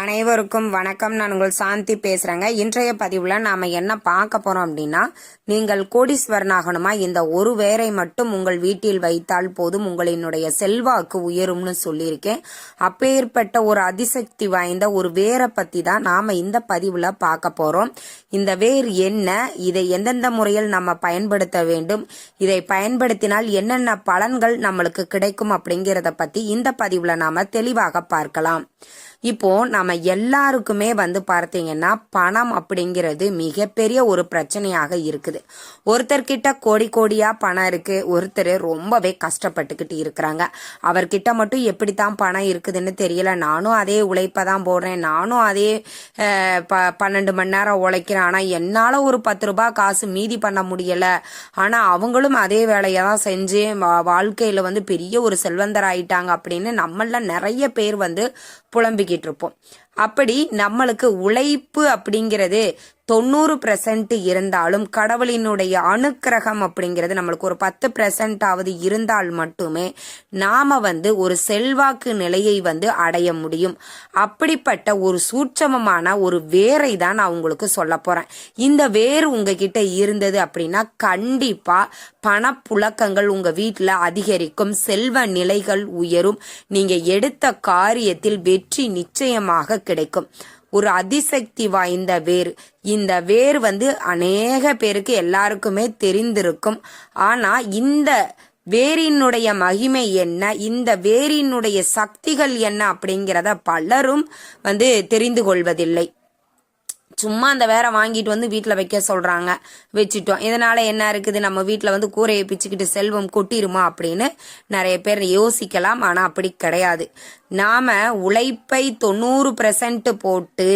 அனைவருக்கும் வணக்கம். நான் உங்கள் சாந்தி பேசுறேங்க. இன்றைய பதிவுல நாம என்ன பார்க்க போறோம் அப்படின்னா, நீங்கள் கோடீஸ்வரன் ஆகணுமா, இந்த ஒரு வேரை மட்டும் உங்கள் வீட்டில் வைத்தால் போதும், உங்களினுடைய செல்வாக்கு உயரும்னு சொல்லியிருக்கேன். அப்பேற்பட்ட ஒரு அதிசக்தி வாய்ந்த ஒரு வேரை பத்தி தான் நாம இந்த பதிவுல பார்க்க போறோம். இந்த வேர் என்ன, இதை எந்தெந்த முறையில் நம்ம பயன்படுத்த வேண்டும், இதை பயன்படுத்தினால் என்னென்ன பலன்கள் நம்மளுக்கு கிடைக்கும் அப்படிங்கிறத பத்தி இந்த பதிவுல நாம தெளிவாக பார்க்கலாம். இப்போ நம்ம எல்லாருக்குமே பார்த்தீங்கன்னா பணம் அப்படிங்கிறது மிகப்பெரிய ஒரு பிரச்சனையாக இருக்குது. ஒருத்தர்கிட்ட கோடி கோடியா பணம் இருக்கு, ஒருத்தர் ரொம்பவே கஷ்டப்பட்டுக்கிட்டு இருக்கிறாங்க. அவர்கிட்ட மட்டும் எப்படித்தான் பணம் இருக்குதுன்னு தெரியல. நானும் அதே உழைப்பதான் போடுறேன், நானும் அதே 12 மணி நேரம் உழைக்கிறேன், ஆனா என்னால ஒரு 10 ரூபாய் காசு மீதி பண்ண முடியல. ஆனா அவங்களும் அதே வேலையை தான் செஞ்சு வாழ்க்கையில பெரிய ஒரு செல்வந்தர் ஆயிட்டாங்க அப்படின்னு நம்மள நிறைய பேர் புலம்பிக்கிட்டு இருப்போம். அப்படி நம்மளுக்கு உழைப்பு அப்படிங்கிறது 90% இருந்தாலும் கடவுளினுடைய அனுக்கிரகம் அப்படிங்கிறது நம்மளுக்கு ஒரு 10% இருந்தால் மட்டுமே நாம ஒரு செல்வாக்கு நிலையை அடைய முடியும். அப்படிப்பட்ட ஒரு சூட்சமமான ஒரு வேரை தான் நான் உங்களுக்கு சொல்ல போறேன். இந்த வேர் உங்ககிட்ட இருந்தது அப்படின்னா கண்டிப்பா பணப்புழக்கங்கள் உங்க வீட்டுல அதிகரிக்கும், செல்வ நிலைகள் உயரும், நீங்க எடுத்த காரியத்தில் வெற்றி நிச்சயமாக கிடைக்கும். ஒரு அதிசக்தி வாய்ந்த வேர். இந்த வேர் அநேக பேருக்கு எல்லாருக்குமே தெரிந்திருக்கும். ஆனா இந்த வேரினுடைய மகிமை என்ன, இந்த வேரினுடைய சக்திகள் என்ன அப்படிங்கிறத பலரும் தெரிந்து கொள்வதில்லை. சும்மா அந்த வேரை வாங்கிட்டு வீட்டில் வைக்க சொல்றாங்க, வச்சுட்டோம். இதனால என்ன இருக்குது, நம்ம வீட்டில் கூரையை பிச்சுக்கிட்டு செல்வம் கொட்டிருமா அப்படின்னு நிறைய பேர் யோசிக்கலாம். ஆனா அப்படி கிடையாது. நாம உழைப்பை 90% போட்டு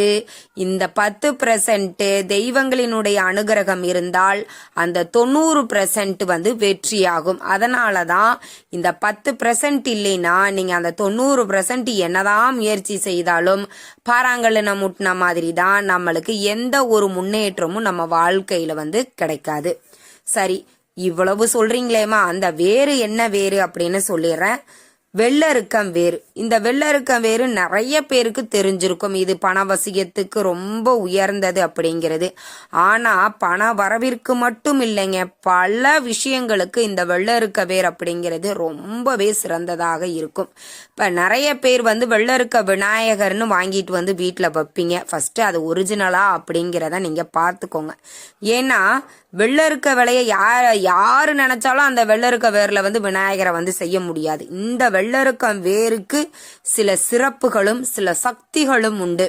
இந்த 10% தெய்வங்களினுடைய அனுகிரகம் இருந்தால் அந்த 90% வெற்றியாகும். அதனாலதான் இந்த 10% இல்லைன்னா நீங்க அந்த 90% என்னதான் முயற்சி செய்தாலும் பாறாங்கல்லுன முட்டின மாதிரி தான், நம்மளுக்கு எந்த ஒரு முன்னேற்றமும் நம்ம வாழ்க்கையில கிடைக்காது. சரி, இவ்வளவு சொல்றீங்களேமா, அந்த வேறு என்ன வேறு அப்படின்னு சொல்லிடுறேன். வெள்ளருக்கம் வேறு. இந்த வெள்ளருக்கம் வேறு நிறைய பேருக்கு தெரிஞ்சிருக்கும். இது பணவசியத்துக்கு ரொம்ப உயர்ந்தது அப்படிங்கிறது. ஆனா பண வரவிற்கு மட்டும் இல்லைங்க, பல விஷயங்களுக்கு இந்த வெள்ளருக்க வேர் அப்படிங்கிறது ரொம்பவே சிறந்ததாக இருக்கும். இப்ப நிறைய பேர் வெள்ளருக்க விநாயகர்னு வாங்கிட்டு வீட்டுல வைப்பீங்க. ஃபர்ஸ்ட் அது ஒரிஜினலா அப்படிங்கிறத நீங்க பார்த்துக்கோங்க. ஏன்னா வெள்ளருக்க விலைய யாரு நினைச்சாலும் அந்த வெள்ளருக்க வேர்ல விநாயகரை செய்ய முடியாது. இந்த வெள்ளருக்கம் வேருக்கு சில சிறப்புகளும் சில சக்திகளும் உண்டு.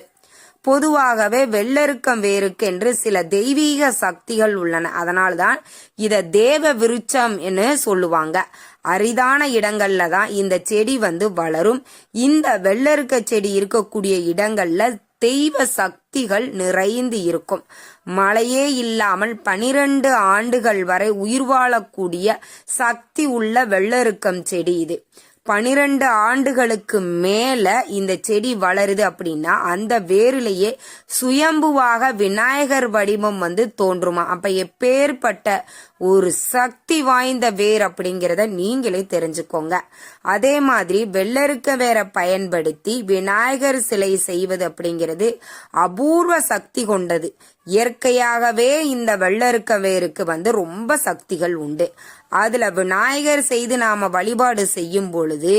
பொதுவாகவே வெள்ளருக்கம் வேருக்கு என்று சில தெய்வீக சக்திகள் உள்ளன. அதனால்தான் இத தேவ விருட்சம் என்று சொல்லுவாங்க. அரிதான இடங்கள்ல தான் இந்த செடி வளரும். இந்த வெள்ளருக்க செடி இருக்கக்கூடிய இடங்கள்ல தெய்வ சக்திகள் நிறைந்து இருக்கும். மழையே இல்லாமல் 12 ஆண்டுகள் வரை உயிர் வாழக்கூடிய சக்தி உள்ள வெள்ளருக்கம் செடி இது. 12 ஆண்டுகளுக்கு மேல இந்த செடி வளருது அப்படின்னா அந்த வேரிலேயே சுயம்புவாக விநாயகர் வடிவம் தோன்றுமா. அப்ப எப்பேற்பட்ட ஒரு சக்தி வாய்ந்த வேர் அப்படிங்கிறத நீங்களே தெரிஞ்சுக்கோங்க. அதே மாதிரி வெள்ளருக்க வேரை பயன்படுத்தி விநாயகர் சிலை செய்வது அப்படிங்கிறது அபூர்வ சக்தி கொண்டது. இயற்கையாகவே இந்த வெள்ளருக்க வேருக்கு ரொம்ப சக்திகள் உண்டு. அதுல விநாயகர் செய்து நாம வழிபாடு செய்யும் பொழுது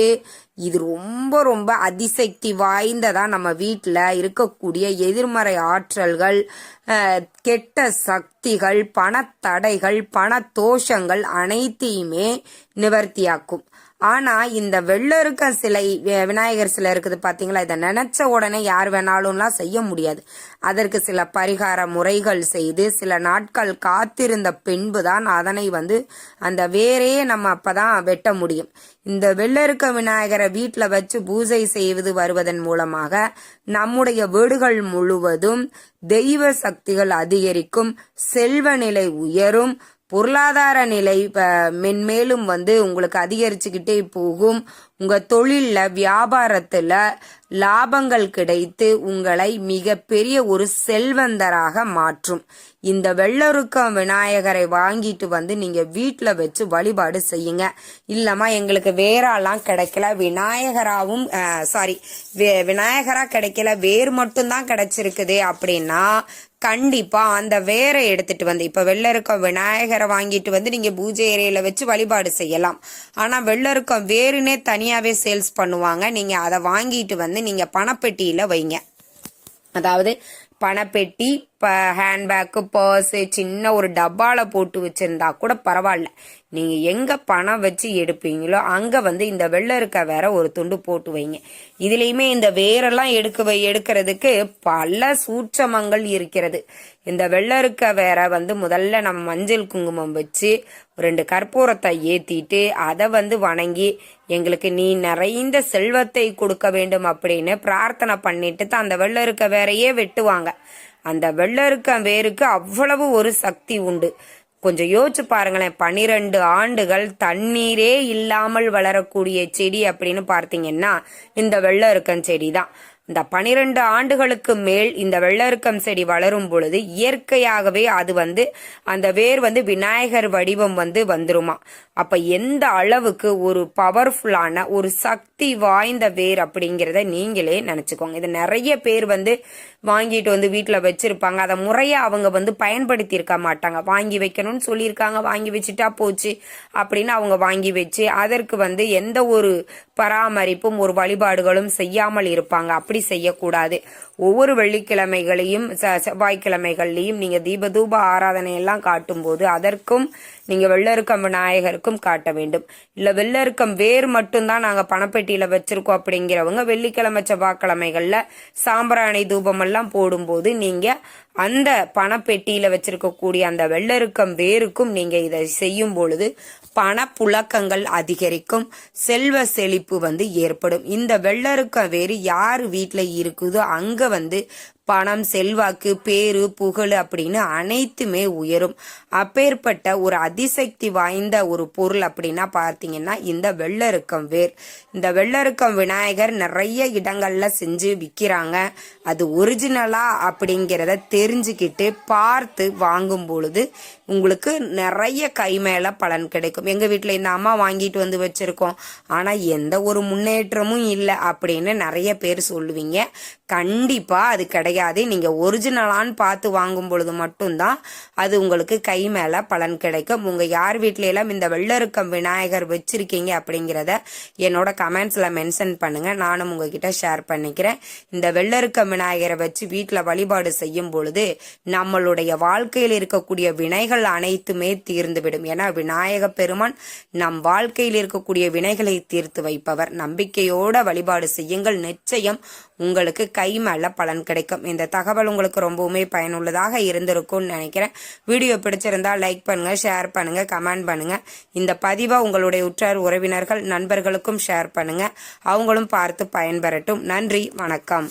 இது ரொம்ப ரொம்ப அதிசக்தி வாய்ந்ததா நம்ம வீட்டுல இருக்கக்கூடிய எதிர்மறை ஆற்றல்கள், கெட்ட சக்திகள், பணத்தடைகள், பண தோஷங்கள் அனைத்தையுமே நிவர்த்தியாக்கும். ஆனா இந்த வெள்ளருக்க சிலை, விநாயகர் சிலை இருக்குது பாத்தீங்களா, இதை நினைச்ச உடனே யார் வேணாலும்லாம் செய்ய முடியாது. அதற்கு சில பரிகார முறைகள் செய்து சில நாட்கள் காத்திருந்த பின்புதான் அதனை அந்த வேரையே நம்ம அப்பதான் வெட்ட முடியும். இந்த வெள்ளருக்க விநாயகரை வீட்டுல வச்சு பூஜை செய்வது வருவதன் மூலமாக நம்முடைய வீடுகள் முழுவதும் தெய்வ சக்திகள் அதிகரிக்கும், செல்வ நிலை உயரும், பொருளாதார நிலை மென்மேலும் உங்களுக்கு அதிகரிச்சுக்கிட்டே போகும். உங்க தொழில்ல வியாபாரத்துல லாபங்கள் கிடைத்து உங்களை மிக பெரிய ஒரு செல்வந்தராக மாற்றும். இந்த வெள்ளருக்கம் விநாயகரை வாங்கிட்டு வந்து நீங்க வீட்டுல வச்சு வழிபாடு செய்யுங்க. இல்லம்மா எங்களுக்கு வேறாலாம் கிடைக்கல, விநாயகரா கிடைக்கல, வேர் மட்டும்தான் கிடைச்சிருக்குது அப்படின்னா கண்டிப்பா அந்த வேரை எடுத்துட்டு வந்து, இப்ப வெள்ளருக்கம் விநாயகரை வாங்கிட்டு வந்து நீங்க பூஜை ஏரியில வச்சு வழிபாடு செய்யலாம். ஆனா வெள்ளருக்கம் வேறுனே தனியாவே சேல்ஸ் பண்ணுவாங்க. நீங்க அதை வாங்கிட்டு வந்து நீங்க பணப்பெட்டியில வைங்க. அதாவது பணப்பெட்டி, ஹேண்ட்பேக்கு, பர்ஸு, சின்ன ஒரு டப்பால போட்டு வச்சிருந்தா கூட பரவாயில்ல. நீங்க எங்க பணம் வச்சு எடுப்பீங்களோ அங்க வந்து இந்த வெள்ளருக்க வேற ஒரு துண்டு போட்டு வைங்க. இதுலயுமே இந்த வேரெல்லாம் எடுக்கிறதுக்கு பல சூட்சமங்கள் இருக்கிறது. இந்த வெள்ளருக்க வேற வந்து முதல்ல நம்ம மஞ்சள் குங்குமம் வச்சு 2 கற்பூரத்தை ஏத்திட்டு அதை வந்து வணங்கி எங்களுக்கு நீ நிறைந்த செல்வத்தை கொடுக்க வேண்டும் அப்படின்னு பிரார்த்தனை பண்ணிட்டு தான் அந்த வெள்ளருக்க வேறையே வெட்டுவாங்க. அந்த வெள்ளருக்க வேருக்கு அவ்வளவு ஒரு சக்தி உண்டு. கொஞ்சம் யோசிச்சு பாருங்களேன். 12 ஆண்டுகள் தண்ணீரே இல்லாமல் வளரக்கூடிய செடி அப்படின்னு பார்த்தீங்கன்னா இந்த வெள்ளருக்கம் செடி தான். இந்த 12 ஆண்டுகளுக்கு மேல் இந்த வெள்ளருக்கம் செடி வளரும் பொழுது இயற்கையாகவே அது வந்து அந்த வேர் வந்து விநாயகர் வடிவம் வந்து வந்துருமா. அப்ப எந்த அளவுக்கு ஒரு பவர்ஃபுல்லான ஒரு சக்தி வாய்ந்த வேர் அப்படிங்கிறத நீங்களே நினைச்சுக்கோங்க. இது நிறைய பேர் வந்து வாங்கிட்டு வந்து வீட்டுல வச்சிருப்பாங்க. அதை முறையா அவங்க வந்து பயன்படுத்தி இருக்க மாட்டாங்க. வாங்கி வைக்கணும்னு சொல்லியிருக்காங்க, வாங்கி வச்சுட்டா போச்சு அப்படின்னு அவங்க வாங்கி வச்சு அதற்கு வந்து எந்த ஒரு பராமரிப்பும் ஒரு வழிபாடுகளும் செய்யாமல் இருப்பாங்க. அப்படி செய்யக்கூடாது. ஒவ்வொரு வெள்ளிக்கிழமைகளையும் செவ்வாய்க்கிழமைகள்லையும் நீங்க தீபதூப ஆராதனை எல்லாம் காட்டும் போது அதற்கும் நீங்க வெள்ளருக்கம் விநாயகருக்கும் காட்ட வேண்டும். இல்ல வெள்ளருக்கம் வேர் மட்டும்தான் நாங்க பணப்பெட்டியில வச்சிருக்கோம் அப்படிங்கிறவங்க வெள்ளிக்கிழமை செவ்வாய்க்கிழமைகள்ல சாம்பிராணி தூபம் எல்லாம் போடும்போது நீங்க அந்த பணப்பெட்டியில வச்சிருக்கக்கூடிய அந்த வெள்ளருக்கம் வேருக்கும் நீங்க இதை செய்யும் பொழுது பணப்புழக்கங்கள் அதிகரிக்கும், செல்வ செழிப்பு வந்து ஏற்படும். இந்த வெள்ளருக்கம் வேறு யாரு வீட்டுல இருக்குதோ அங்க வந்து பணம், செல்வாக்கு, பேரு, புகழ் அப்படின்னு அனைத்துமே உயரும். அப்பேற்பட்ட ஒரு அதிசக்தி வாய்ந்த ஒரு பொருள் அப்படின்னா பார்த்தீங்கன்னா இந்த வெள்ளருக்கம் வேர். இந்த வெள்ளருக்கம் விநாயகர் நிறைய இடங்கள்ல செஞ்சு விற்கிறாங்க. அது ஒரிஜினலா அப்படிங்கிறத தெரிஞ்சுக்கிட்டு பார்த்து வாங்கும் பொழுது உங்களுக்கு நிறைய கை மேல பலன் கிடைக்கும். எங்க வீட்டுல இந்த அம்மா வாங்கிட்டு வந்து வச்சிருக்கோம், ஆனா எந்த ஒரு முன்னேற்றமும் இல்லை அப்படின்னு நிறைய பேர் சொல்லுவீங்க. கண்டிப்பா அது கிடையாது. நீங்க ஒரிஜினலான்னு பார்த்து வாங்கும் பொழுது மட்டும்தான் அது உங்களுக்கு கை மேல பலன் கிடைக்கும். உங்க யார் வீட்ல எல்லாம் இந்த வெள்ளருக்கம் விநாயகர் வச்சிருக்கீங்க அப்படிங்கிறத என்னோட கமெண்ட்ஸ்ல மென்ஷன் பண்ணுங்க, நானும் உங்ககிட்ட ஷேர் பண்ணிக்கிறேன். இந்த வெள்ளருக்கம் விநாயகரை வச்சு வீட்டுல வழிபாடு செய்யும் பொழுது நம்மளுடைய வாழ்க்கையில் இருக்கக்கூடிய வினைகள் அனைத்துமே தீர்ந்துவிடும். ஏன்னா விநாயக பெருமான் நம் வாழ்க்கையில் இருக்கக்கூடிய வினைகளை தீர்த்து வைப்பவர். நம்பிக்கையோட வழிபாடு செய்யுங்கள், நிச்சயம் உங்களுக்கு கை மேல பலன் கிடைக்கும். இந்த தகவல் உங்களுக்கு ரொம்பவுமே பயனுள்ளதாக இருந்திருக்கும்னு நினைக்கிறேன். வீடியோ பிடிச்சிருந்தா லைக் பண்ணுங்க, ஷேர் பண்ணுங்க, கமெண்ட் பண்ணுங்க. இந்த பதிவை உங்களுடைய உற்றார் உறவினர்கள் நண்பர்களுக்கும் ஷேர் பண்ணுங்க, அவங்களும் பார்த்து பயன்பெறட்டும். நன்றி, வணக்கம்.